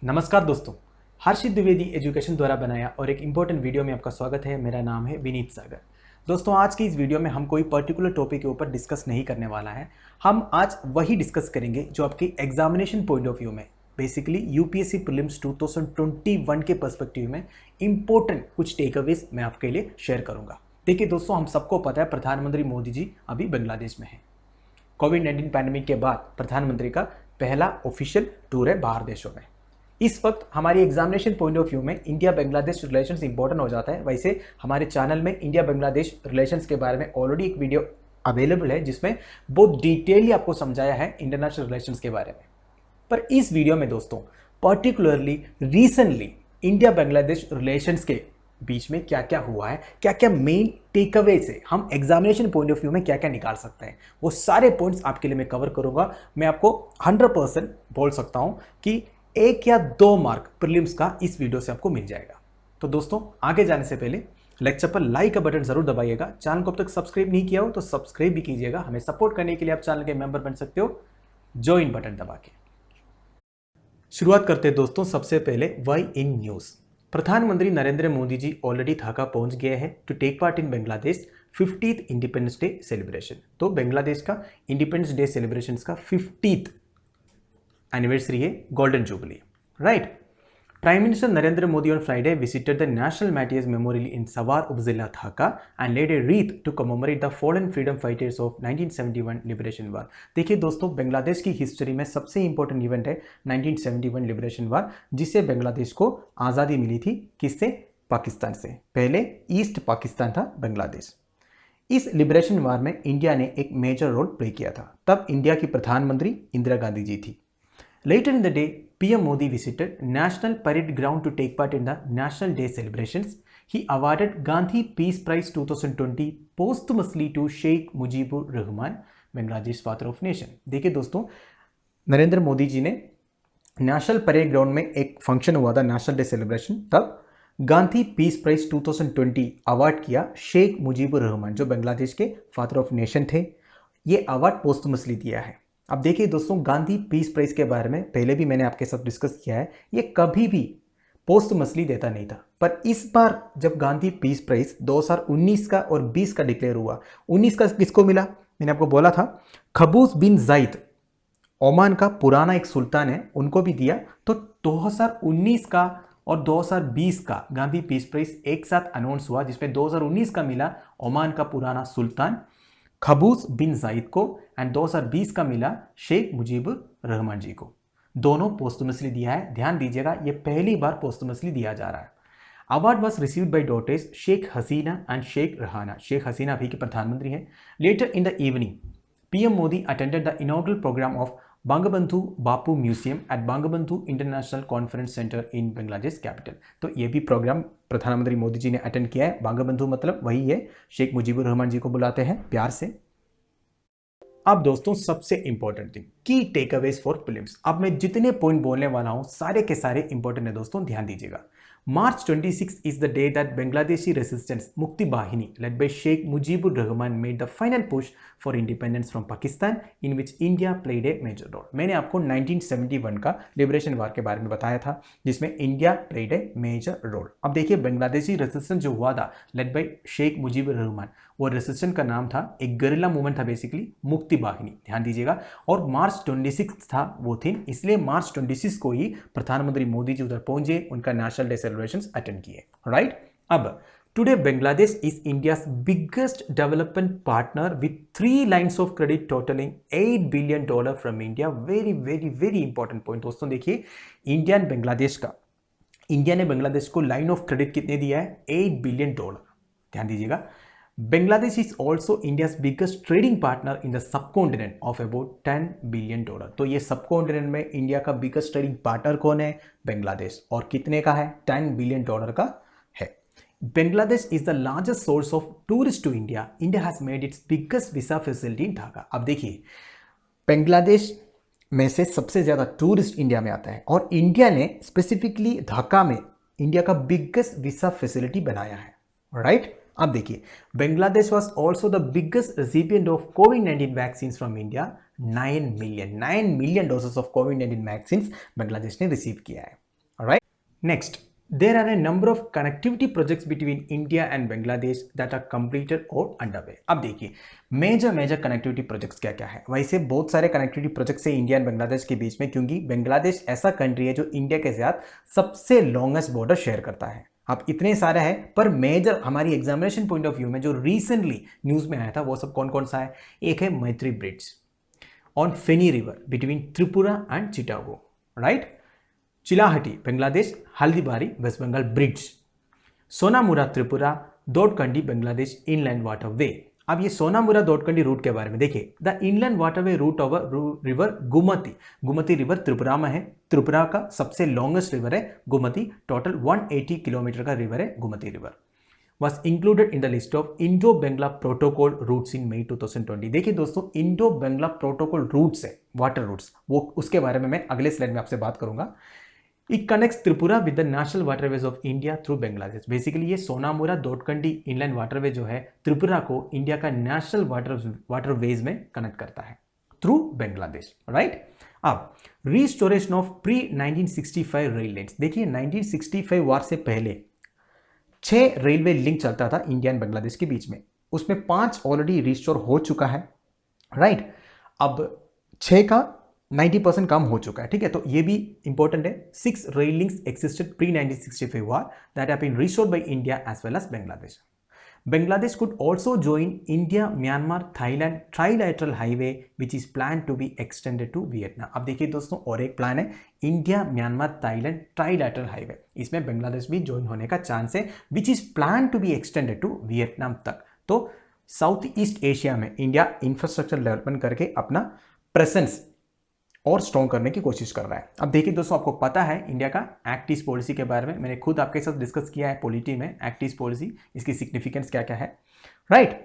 नमस्कार दोस्तों, हर्षित द्विवेदी एजुकेशन द्वारा बनाया और एक इम्पोर्टेंट वीडियो में आपका स्वागत है। मेरा नाम है विनीत सागर। दोस्तों, आज की इस वीडियो में हम कोई पर्टिकुलर टॉपिक के ऊपर डिस्कस नहीं करने वाला है। हम आज वही डिस्कस करेंगे जो आपकी एग्जामिनेशन पॉइंट ऑफ व्यू में, बेसिकली यूपीएससी प्रीलिम्स 2021 के पर्सपेक्टिव में इंपॉर्टेंट कुछ टेकअवेज मैं आपके लिए शेयर करूंगा। देखिए दोस्तों, हम सबको पता है प्रधानमंत्री मोदी जी अभी बांग्लादेश में हैं। कोविड-19 पैंडेमिक के बाद प्रधानमंत्री का पहला ऑफिशियल टूर है बाहर देशों में। इस वक्त हमारी एग्जामिनेशन पॉइंट ऑफ व्यू में इंडिया बांग्लादेश रिलेशंस इंपॉर्टेंट हो जाता है। वैसे हमारे चैनल में इंडिया बांग्लादेश रिलेशंस के बारे में ऑलरेडी एक वीडियो अवेलेबल है जिसमें बहुत डिटेयली आपको समझाया है इंटरनेशनल रिलेशंस के बारे में। पर इस वीडियो में दोस्तों particularly recently India Bangladesh relations के बीच में क्या क्या हुआ है, क्या क्या मेन टेकअवे से हम एग्जामिनेशन पॉइंट ऑफ व्यू में क्या क्या निकाल सकते हैं, वो सारे पॉइंट्स आपके लिए मैं कवर करूंगा। मैं आपको 100% बोल सकता हूं कि 1 या 2 मार्क प्रीलिम्स का इस वीडियो से आपको मिल जाएगा। तो दोस्तों, आगे जाने से पहले लेक्चर पर लाइक का बटन जरूर दबाइएगा। चैनल को अब तक सब्सक्राइब नहीं किया हो तो सब्सक्राइब भी कीजिएगा। हमें सपोर्ट करने के लिए आप चैनल के मेंबर बन सकते हो ज्वाइन बटन दबा के। शुरुआत करते हैं दोस्तों, सबसे पहले वाई इन न्यूज़। प्रधानमंत्री नरेंद्र मोदी जी ऑलरेडी ढाका पहुंच गए हैं to take part in Bangladesh 50th independence day celebration. तो बांग्लादेश का इंडिपेंडेंस डे सेलिब्रेशन का 50th एनिवर्सरी है, golden jubilee, right. Prime minister Narendra Modi on Friday visited the National Martyrs Memorial in Sawar Upazila, Dhaka and laid a wreath to commemorate the fallen freedom fighters of 1971 Liberation War। देखिए दोस्तों, बांग्लादेश की history में सबसे important event है 1971 liberation वार, जिससे बांग्लादेश को आज़ादी मिली थी। किससे? पाकिस्तान से। पहले ईस्ट पाकिस्तान था बांग्लादेश। इस लिबरेशन वार में इंडिया ने एक मेजर रोल प्ले किया था। तब इंडिया की प्रधानमंत्री इंदिरा गांधी जी थी। Later in the day, PM Modi visited National Parade Ground to take part in the National Day celebrations. He awarded Gandhi Peace Prize 2020 posthumously to Sheikh Mujibur Rahman, Bangladesh father of nation। देखिए दोस्तों, नरेंद्र मोदी जी ने national parade ground में एक function हुआ था, national day celebration. तब Gandhi peace prize 2020 award किया शेख मुजीबुर रहमान, जो बांग्लादेश के फादर ऑफ नेशन थे। ये अवार्ड पोस्टमसली दिया है। अब देखिए दोस्तों, गांधी पीस प्राइज के बारे में पहले भी मैंने आपके साथ डिस्कस किया है, ये कभी भी पोस्टमसली देता नहीं था। पर इस बार जब गांधी पीस प्राइज 2019 का और 20 का डिक्लेयर हुआ, 19 का किसको मिला? मैंने आपको बोला था खबूस बिन जायद, ओमान का पुराना एक सुल्तान है, उनको भी दिया। तो 2019 का और 2020 का गांधी पीस प्राइज एक साथ अनाउंस हुआ, जिसमें 2019 का मिला ओमान का पुराना सुल्तान खबूस बिन जायद को एंड 2020 का मिला शेख मुजीबुर रहमान जी को। दोनों पोस्टमसली दिया है। ध्यान दीजिएगा, ये पहली बार पोस्टमसली दिया जा रहा है। Award was received by daughters Sheikh Hasina and Sheikh Rehana. Sheikh Hasina अभी के प्रधानमंत्री हैं। Later in the evening PM Modi attended the inaugural program of Bangabandhu Bapu museum at Bangabandhu international conference centre in Bangladesh capital. तो ये भी प्रोग्राम प्रधानमंत्री मोदी जी ने अटेंड किया है। बंगबंधु मतलब वही है, शेख मुजीबुर रहमान जी को बुलाते हैं प्यार से। अब दोस्तों, सबसे इंपॉर्टेंट थिंग, की टेकअवेज फॉर प्रीलिम्स। अब मैं जितने पॉइंट बोलने वाला हूं सारे के सारे इंपॉर्टेंट है दोस्तों, ध्यान दीजिएगा। March 26 is the day that Bangladeshi resistance Mukti Bahini led by Sheikh Mujibur Rahman made the final push for independence from Pakistan, in which India played a major role। मैंने आपको 1971 का लिबरेशन वार के बारे में बताया था, जिसमें India played a major role. अब देखिए, बांग्लादेशी रेजिस्टेंस जो हुआ था लेड बाय शेख मुजीबुर रहमान, वो रेजिस्टेंस का नाम था, एक गरिल्ला मूवमेंट था बेसिकली, मुक्ति बाहिनी। ध्यान दीजिएगा। और मार्च 26 था वो थीम, इसलिए मार्च 26 को ही प्रधानमंत्री मोदी जी उधर पहुंचे, उनका नेशनल डे सेलिब्रेशंस अटेंड किए, राइट। अब today Bangladesh is India's biggest development partner with 3 lines of credit totalling $8 billion from India. Very very very important point दोस्तों। देखिए, इंडिया ने बांग्लादेश को लाइन ऑफ क्रेडिट कितने दिया है? $8 बिलियन। ध्यान दीजिएगा। Bangladesh is also India's biggest trading partner in the subcontinent of about $10 billion. तो ये सबकॉन्टिनेंट में इंडिया का बिगेस्ट ट्रेडिंग पार्टनर कौन है? बांग्लादेश। और कितने का है? $10 बिलियन का है। Bangladesh is the largest source of tourist to India. India has made its biggest visa facility in Dhaka. अब देखिए, बांग्लादेश में से सबसे ज्यादा टूरिस्ट इंडिया में आता है, और इंडिया ने स्पेसिफिकली ढाका में इंडिया का बिगेस्ट वीसा फैसिलिटी बनाया है, राइट। अब देखिए, Bangladesh was also the biggest recipient of covid vaccine from India. 9 million doses of covid vaccine Bangladesh ने रिसीव किया है। Right. Next, there are a number of connectivity projects between India and Bangladesh that are completed or underway। अब देखिए major connectivity projects क्या क्या है। वैसे बहुत सारे कनेक्टिविटी प्रोजेक्ट्स है इंडिया एंड बांग्लादेश के बीच में, क्योंकि बांग्लादेश ऐसा कंट्री है जो इंडिया के साथ सबसे लॉन्गेस्ट बॉर्डर शेयर करता है। अब इतने सारे हैं, पर मेजर हमारी एग्जामिनेशन पॉइंट ऑफ व्यू में जो रिसेंटली न्यूज में आया था वो सब कौन कौन सा है। एक है Maitri bridge on Feni river between Tripura and Chittagong, right. Chilahati Bangladesh, Haldibari West Bengal bridge, Sonamura Tripura, Daudkandi Bangladesh inland waterway. अब ये सोनामुरा दोडकंडी रूट के बारे में देखिए, the inland waterway route over river Gumti river Tripura में है। त्रिपुरा का सबसे लॉन्गेस्ट रिवर है गुमती, टोटल 180 किलोमीटर का रिवर है Gumti river. was included in the list of Indo-Bangla Protocol routes in May 2020। देखिए दोस्तों, इंडो बंगला प्रोटोकॉल रूट्स है, वाटर रूट्स, वो उसके बारे में मैं अगले स्लाइड में आपसे बात करूंगा। It connects Tripura with the national waterways of India through Bangladesh। Basically ये सोनामुरा दोडकंडी इनलैंड वाटरवे जो है त्रिपुरा को इंडिया का नेशनल वाटरवेज में कनेक्ट करता है थ्रू बांग्लादेश, राइट। अब restoration of pre 1965 rail lines. देखिए 1965 वार से पहले 6 रेलवे लिंक चलता था इंडिया एंड बांग्लादेश के बीच में, उसमें 5 ऑलरेडी रिस्टोर हो चुका है, राइट। अब 6 का 90% काम हो चुका है, ठीक है। तो ये भी इंपॉर्टेंट है। 6 rail links existed pre 1965 war that have been restored by India as well as Bangladesh. Bangladesh could also join India, Myanmar, Thailand trilateral highway which is planned to be extended to Vietnam। अब देखिए दोस्तों, और एक plan है India Myanmar Thailand trilateral highway, इसमें बांग्लादेश भी join होने का चांस है, which is plan to be extended to Vietnam तक। तो साउथ ईस्ट एशिया में इंडिया इंफ्रास्ट्रक्चर डेवलपमेंट करके अपना प्रेजेंस और स्ट्रॉन्ग करने की कोशिश कर रहा है। अब देखिए दोस्तों, आपको पता है इंडिया का एक्ट ईस्ट पॉलिसी के बारे में, मैंने खुद आपके साथ डिस्कस किया है पॉलिटी में एक्ट ईस्ट पॉलिसी, इसकी सिग्निफिकेंस क्या क्या है, राइट।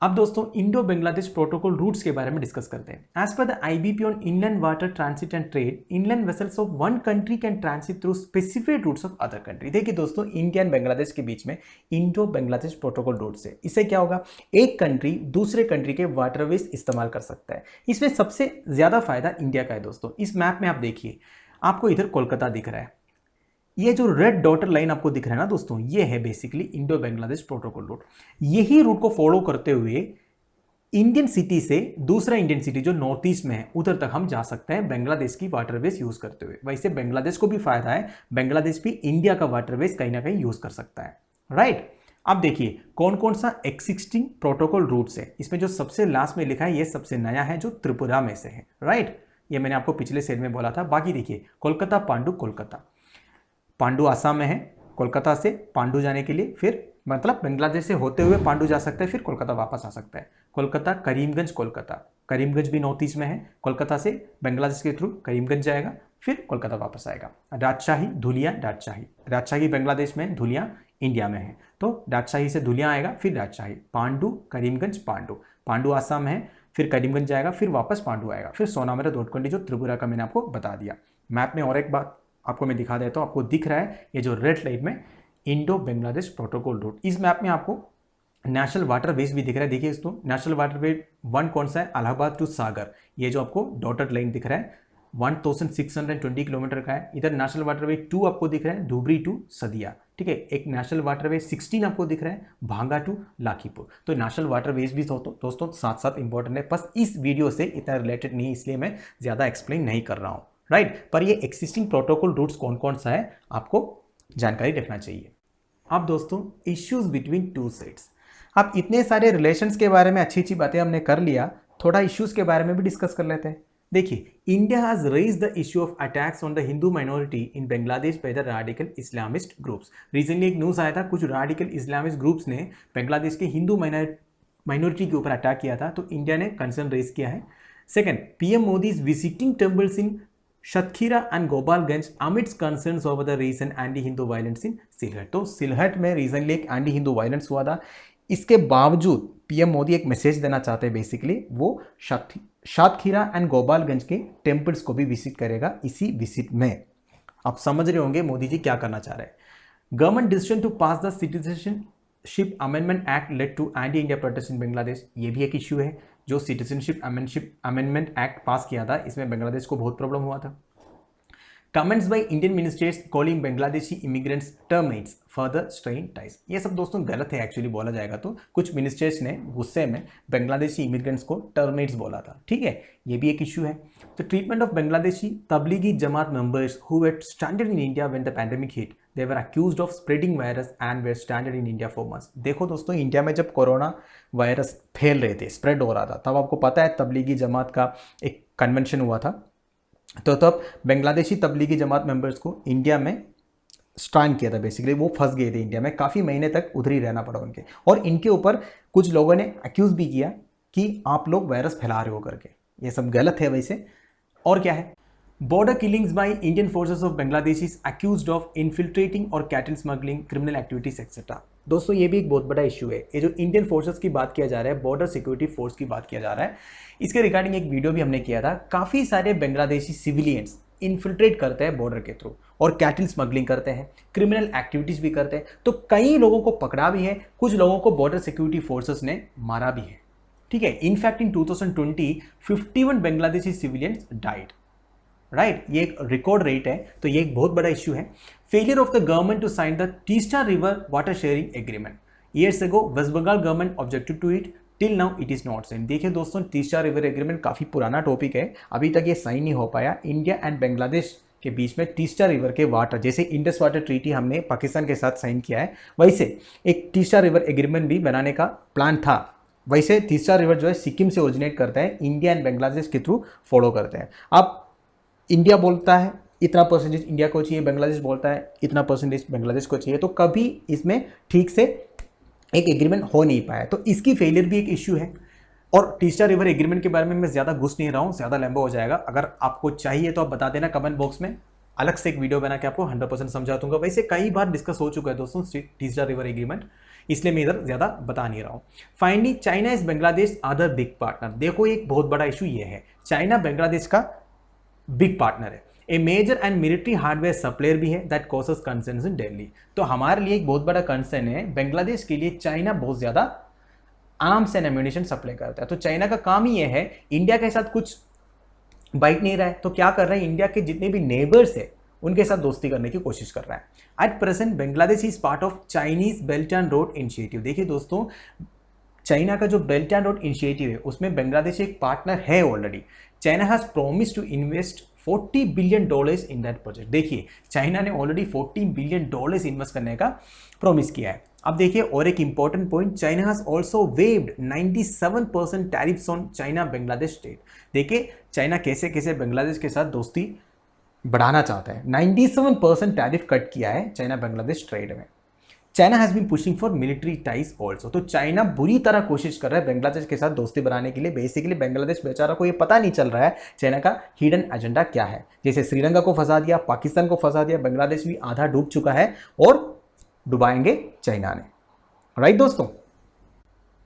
अब दोस्तों इंडो बांग्लादेश प्रोटोकॉल रूट्स के बारे में डिस्कस करते हैं। As per the IBP on inland water transit and trade, inland vessels of one country can transit through specific routes of other country. देखिए दोस्तों, इंडिया एंड बांग्लादेश के बीच में इंडो बांग्लादेश प्रोटोकॉल रूट से इससे क्या होगा, एक कंट्री दूसरे कंट्री के वाटरवेज इस्तेमाल कर सकता है। इसमें सबसे ज्यादा फायदा इंडिया का है दोस्तों। इस मैप में आप देखिए, आपको इधर कोलकाता दिख रहा है, ये जो रेड डॉटर लाइन आपको दिख रहा है ना दोस्तों, ये है basically Indo Bangladesh protocol root. यही रूट को फॉलो करते हुए इंडियन सिटी से दूसरा इंडियन सिटी जो नॉर्थ ईस्ट में है उधर तक हम जा सकते हैं बांग्लादेश की वाटरवेज यूज करते हुए। वैसे बांग्लादेश को भी फायदा है, बांग्लादेश भी इंडिया का वाटरवेज कहीं ना कहीं यूज कर सकता है, राइट। अब देखिए कौन कौन सा एक्सिस्टिंग प्रोटोकॉल रूट्स है। इसमें जो सबसे लास्ट में लिखा है ये सबसे नया है जो त्रिपुरा में से है, राइट। ये मैंने आपको पिछले सेल में बोला था। बाकी देखिए कोलकाता पांडु, कोलकाता पांडु आसाम में है, कोलकाता से पांडु जाने के लिए फिर मतलब बांग्लादेश से होते हुए पांडु जा सकता है, फिर कोलकाता वापस आ सकता है। कोलकाता करीमगंज, कोलकाता करीमगंज भी नॉर्थ ईस्ट में है, कोलकाता से बांग्लादेश के थ्रू करीमगंज जाएगा, फिर कोलकाता वापस आएगा। राजशाही, धुलिया, राजशाही बांग्लादेश में, धुलिया इंडिया में है, तो राजशाही से धुलिया आएगा, फिर राजशाही, पांडु, करीमगंज, पांडु आसाम में है, फिर करीमगंज जाएगा, फिर वापस पांडु आएगा, फिर सोनामुरा दोडकंडी जो त्रिपुरा का मैंने आपको बता दिया। मैप में और एक बात आपको मैं दिखा देता हूँ, आपको दिख रहा है ये जो रेड लाइन में इंडो बांग्लादेश प्रोटोकॉल रूट। इस मैप में आपको नेशनल वाटरवेज भी दिख रहा है। देखिए दोस्तों, नेशनल वाटरवे 1 कौन सा है, इलाहाबाद टू सागर, ये जो आपको डॉटेड लाइन दिख रहा है 1620 किलोमीटर का है। इधर नेशनल वाटरवे 2 आपको दिख रहा है, धुबरी टू सदिया, ठीक है। एक नेशनल वाटरवे 16 आपको दिख रहा है, भांगा टू लाखीपुर। तो नेशनल वाटरवेज भी दोस्तों साथ साथ इंपॉर्टेंट है, बस इस वीडियो से इतना रिलेटेड नहीं, इसलिए मैं ज़्यादा एक्सप्लेन नहीं कर रहा हूँ, राइट। पर ये एक्सिस्टिंग प्रोटोकॉल रूट्स कौन कौन सा है आपको जानकारी रखना चाहिए। अब दोस्तों इश्यूज बिटवीन टू स्टेट्स। अब इतने सारे रिलेशंस के बारे में अच्छी बातें हमने कर लिया, थोड़ा इश्यूज के बारे में भी डिस्कस कर लेते हैं। देखिए, India has raised the issue of attacks on the Hindu minority in Bangladesh by the radical Islamist groups. Recently एक न्यूज़ आया था, कुछ रैडिकल इस्लामिस्ट ग्रुप्स ने बांग्लादेश के हिंदू माइनॉरिटी के ऊपर अटैक किया था, तो इंडिया ने कंसर्न रेज किया है। Second, PM Modi is visiting temples in Satkhira and Gopalganj amidst concerns over the recent anti-Hindu violence in Sylhet. तो सिलहट में रिसेंटली एक एंटी हिंदू वायलेंस हुआ था, इसके बावजूद पीएम मोदी एक मैसेज देना चाहते हैं, बेसिकली वो शतखीरा एंड गोपालगंज के टेम्पल्स को भी विजिट करेगा इसी विजिट में। आप समझ रहे होंगे मोदी जी क्या करना चाह रहे हैं। Government decision to pass the citizenship amendment act led to anti India protest in Bangladesh. ये भी एक इश्यू है, जो सिटीजनशिप अमेंडमेंट एक्ट पास किया था, इसमें बांग्लादेश को बहुत प्रॉब्लम हुआ था। Comments by Indian ministers calling Bangladeshi immigrants termites further strain ties. ये सब दोस्तों गलत है एक्चुअली बोला जाएगा तो। कुछ मिनिस्टर्स ने गुस्से में बांग्लादेशी इमिग्रेंट्स को टर्मेट्स बोला था, ठीक है, ये भी एक इशू है। तो treatment of Bangladeshi Tablighi Jamaat members who were standard in India when the pandemic hit, they were accused of spreading virus and were standard in India for months. देखो दोस्तों, इंडिया में जब कोरोना वायरस फैल रहे थे, स्प्रेड हो रहा था, तब आपको पता है तबलीगी जमात का एक कन्वेंशन हुआ था, तो तब बांग्लादेशी तबलीगी जमात मेंबर्स को इंडिया में स्ट्रांड किया था। बेसिकली वो फंस गए थे इंडिया में, काफ़ी महीने तक उधर ही रहना पड़ा उनके, और इनके ऊपर कुछ लोगों ने अक्यूज़ भी किया कि आप लोग वायरस फैला रहे हो करके। ये सब गलत है वैसे। और क्या है, border killings by Indian forces of Bangladeshis accused of infiltrating और cattle smuggling, criminal activities etcetera. दोस्तों ये भी एक बहुत बड़ा इशू है। ये जो इंडियन फोर्सेस की बात किया जा रहा है, बॉर्डर सिक्योरिटी फोर्स की बात किया जा रहा है, इसके रिगार्डिंग एक वीडियो भी हमने किया था। काफ़ी सारे बांग्लादेशी सिविलियंस इन्फिल्ट्रेट करते हैं बॉर्डर के थ्रू और कैटल स्मगलिंग करते हैं, क्रिमिनल एक्टिविटीज़ भी करते हैं। तो कई लोगों को पकड़ा भी है, कुछ लोगों को बॉर्डर सिक्योरिटी फोर्सेस ने मारा भी है, ठीक है। In fact in 2020 51 Bangladeshi civilians died, right, ये एक रिकॉर्ड रेट है। तो ये एक बहुत बड़ा इशू है। Failure of the government to sign the Teesta river water sharing agreement, years ago West Bengal government objected to it, till now it is not sign. देखिए दोस्तों, तीस्ता रिवर एग्रीमेंट काफ़ी पुराना टॉपिक है, अभी तक ये साइन नहीं हो पाया। इंडिया एंड बांग्लादेश के बीच में तीस्ता रिवर के वाटर, जैसे इंडस वाटर ट्रीटी हमने पाकिस्तान के साथ साइन किया है, वैसे एक तीस्ता रिवर एग्रीमेंट भी बनाने का प्लान था। वैसे तीस्ता रिवर जो है सिक्किम से ओरिजिनेट करता है, इंडिया एंड बांग्लादेश के थ्रू फॉलो करते हैं। अब इंडिया बोलता है इतना परसेंटेज इंडिया को चाहिए, बांग्लादेश बोलता है इतना परसेंटेज बांग्लादेश को चाहिए, तो कभी इसमें ठीक से एक एग्रीमेंट हो नहीं पाया। तो इसकी फेलियर भी एक इश्यू है। और तीस्ता रिवर एग्रीमेंट के बारे में मैं ज़्यादा घुस नहीं रहा हूँ, ज़्यादा लंबा हो जाएगा। अगर आपको चाहिए तो आप बता देना कमेंट बॉक्स में, अलग से एक वीडियो बना के आपको 100% समझा दूंगा। वैसे कई बार डिस्कस हो चुका है दोस्तों तीस्ता रिवर एग्रीमेंट, इसलिए मैं इधर ज़्यादा बता नहीं रहा हूँ। Finally China is Bangladesh other big partner. देखो एक बहुत बड़ा इशू ये है, चाइना बांग्लादेश का बिग पार्टनर है, a major and military hardware supplier भी है that causes concerns in Delhi. तो हमारे लिए एक बहुत बड़ा कंसर्न है, बांग्लादेश के लिए चाइना बहुत ज़्यादा आर्म्स एंड एम्यूनिशन सप्लाई करता है। तो चाइना का काम ही ये है, इंडिया के साथ कुछ बाइट नहीं रहा है तो क्या कर रहा है, इंडिया के जितने भी नेबर्स है उनके साथ दोस्ती करने की कोशिश कर रहा है। At present Bangladesh is part of Chinese belt and road initiative. देखिए दोस्तों, चाइना का जो बेल्ट एंड रोड इनिशिएटिव है उसमें बांग्लादेश एक पार्टनर है already. China has promise to invest $40 billion in that project. देखिए चाइना ने ऑलरेडी $40 बिलियन इन्वेस्ट करने का प्रॉमिस किया है। अब देखिए और एक important point, China has also waved 97% tariffs on China Bangladesh state. देखिए चाइना कैसे कैसे बांग्लादेश के साथ दोस्ती बढ़ाना चाहता है। 97% टैरिफ कट किया है चाइना बांग्लादेश ट्रेड में। China has been pushing for military ties also. तो चाइना बुरी तरह कोशिश कर रहा है बांग्लादेश के साथ दोस्ती बनाने के लिए। बेसिकली बांग्लादेश बेचारा को ये पता नहीं चल रहा है चाइना का हिडन एजेंडा क्या है। जैसे श्रीलंका को फंसा दिया, पाकिस्तान को फंसा दिया, बांग्लादेश भी आधा डूब चुका है और डुबाएंगे चाइना ने, राइट दोस्तों।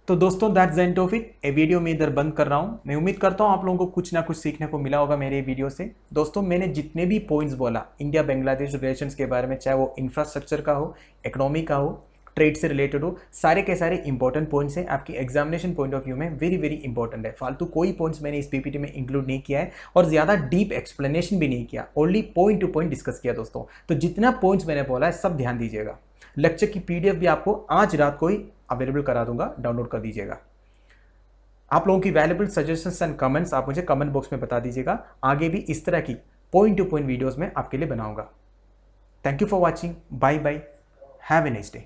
तो दोस्तों that's the end of it. ये वीडियो मैं इधर बंद कर रहा हूँ। मैं उम्मीद करता हूँ आप लोगों को कुछ ना कुछ सीखने को मिला होगा मेरे वीडियो से। दोस्तों मैंने जितने भी पॉइंट्स बोला इंडिया बांग्लादेश रिलेशंस के बारे में, चाहे वो इंफ्रास्ट्रक्चर का हो, इकोनॉमी का हो, ट्रेड से रिलेटेड हो, सारे के सारे इंपॉर्टेंट पॉइंट्स हैं। आपकी एग्जामिनेशन पॉइंट ऑफ व्यू में वेरी वेरी इंपॉर्टेंट है। फालतू कोई पॉइंट्स मैंने इस पीपीटी में इंक्लूड नहीं किया है और ज़्यादा डीप एक्सप्लेनेशन भी नहीं किया, only point two point discuss किया दोस्तों। तो जितना पॉइंट्स मैंने बोला है सब ध्यान दीजिएगा। लेक्चर की पीडीएफ भी आपको आज रात को ही अवेलेबल करा दूंगा, डाउनलोड कर दीजिएगा। आप लोगों की वैल्यूएबल सजेशंस एंड कमेंट्स आप मुझे कमेंट बॉक्स में बता दीजिएगा। आगे भी इस तरह की पॉइंट टू पॉइंट वीडियोस में आपके लिए बनाऊंगा। Thank you for watching, bye bye, have a nice day.